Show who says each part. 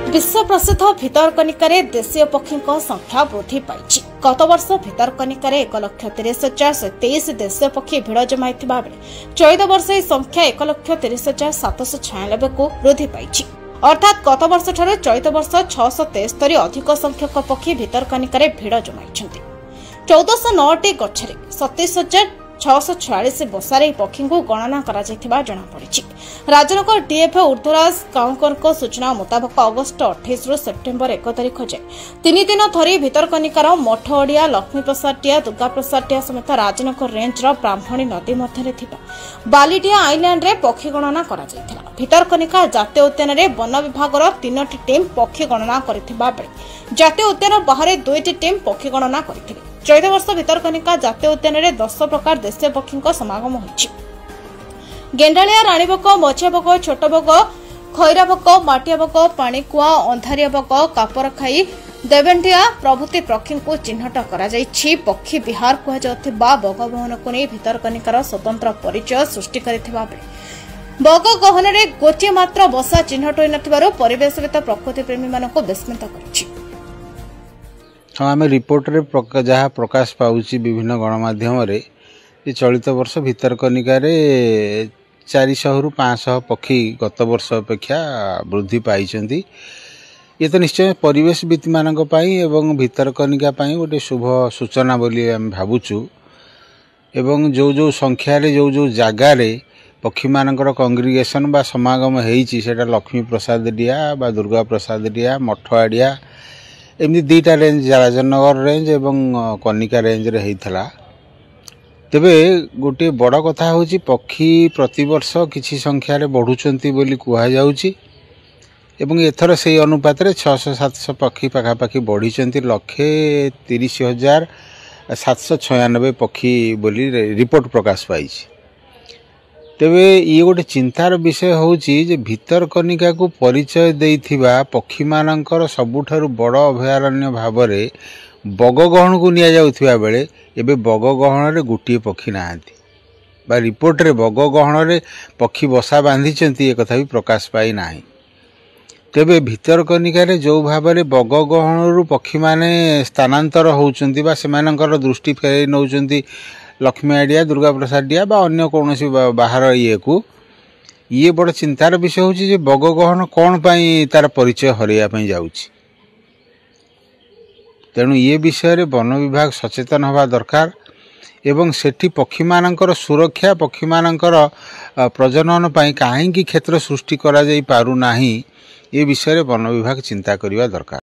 Speaker 1: विश्व प्रसिद्ध भितरकनिकार देशीय पक्षी संख्या वृद्धि पाई। गत वर्ष भितरकनिकार 1,30,123 देशीय पक्षी भिड़ जमाई बेले चलित वर्ष यह संख्या 1,30,796 को वृद्धि पाई। अर्थात गत वर्ष ठारे चलित वर्ष 673 अधिक संख्यक पक्षी भितरकनिकार भिड़ जमाई। 1409 गछरे 27,646 बसारे पक्षी को गणना जनापड़ी। राजनगर डीएफओ ऊर्ध्वराज काउंकर सूचना मुताबक अगस्ट 28 रु सेप्टेम्बर 1 तारिख जाए 3 दिन धरी भितरकनिकार मठअड़िया लक्ष्मीप्रसादटिया दुर्गाप्रसादटिया समेत राजनगर रेंज ब्राह्मणी नदी मध्य बालीटिया आइलैंड रे पक्षी गणना करा। भितरकनिका जातीय उद्यान रे वन विभाग 3टी टीम पक्षी गणना करथिबा बेले जातीय उद्यान बाहर 2टी टीम पक्षी गणना करथिले। चलित वर्ष भितरकनिका जातीय उद्यान रे 10 प्रकार देशीय पक्षी समागम होइछि। गेंडालिया राणीबक मछियाबक छोटबक खैराबक माटियाबक पाणीकुआ अंधारियाबक कापरखाई देवेंटिया प्रभृति पक्षी को चिन्हट कराଯାଇଛି। पक्षी विहार कुहाଯାଉଥିବା बगगहनକୁ ନେଇ भितरकनिकार स्वतंत्र परिचय सृष्टि करथिबा बेले बगगहन रे गोटे मात्र बसा चिन्हट होई नथिबारु परिवेशवित प्रकृति प्रेमी मानको विस्मित करछि।
Speaker 2: आम रिपोर्ट रे जहाँ प्रकाश पाउछि विभिन्न गणमाध्यम रे चलित वर्ष भितरकनिकार 400 रु 500 पक्षी गत वर्ष अपेक्षा वृद्धि पाई। ये तो निश्चय परिवेशविद मानक पई एवं भितरकनिका पई गोटे शुभ सूचना बोली आम भावुचु। एवं जो जो संख्या रे जो जगार पक्षी मानकर कंग्रिगेशन बा समागम होइछि सेटा लक्ष्मी प्रसाद डिया बा दुर्गा प्रसाद डिया मठआड़िया एमती 2टा रेंज राजनगर रेंज एवं कनिका रेंज रे हेइथला। तेबे गोटे बड़ कथा होची पक्षी प्रतिवर्ष किछि संख्या रे बढ़ुचंती बोली कुहा जाउची एवं एथर से अनुपात रे 600-700 पक्षी पाखापाखी बढ़ीचंती 1,30,796 पक्षी बोली रिपोर्ट प्रकाश पाई। तेबे ये गोटे चिंतार विषय होची जे भितरकनिका को परिचय देइथिबा पक्षी मानकर सबुठारु बड़ अभयारण्य भावरे बगगहन को निया जाउथिबा बेले एबे बगगहन रे गोटे पक्षी नाहांती बा रिपोर्ट रे बगगहन रे पक्षी बसा बांधिचंती ए कथा भी प्रकाश पाई नाही। तेबे भितरकनिका रे जो भाबरे बगगहन रु पक्षी माने स्थानांतर होउचंती बा सेमानकर दृष्टि फेरै नउचंती लक्ष्मी आड़िया दुर्गा प्रसादिया बा अन्य कोनोसी बाहर ये बड़ चिंतार विषय होची जे बगगहन कोन पई तार परिचय हरैया पई जाउची। तेणु ये विषय रे वन विभाग सचेतन हवा दरकार एवं सेठी पक्षी मानकर सुरक्षा पक्षी मानकर प्रजनन पई काहेकि क्षेत्र सृष्टि करा जाई पारु नाही ये विषय रे वन विभाग चिंता करिवा दरकार।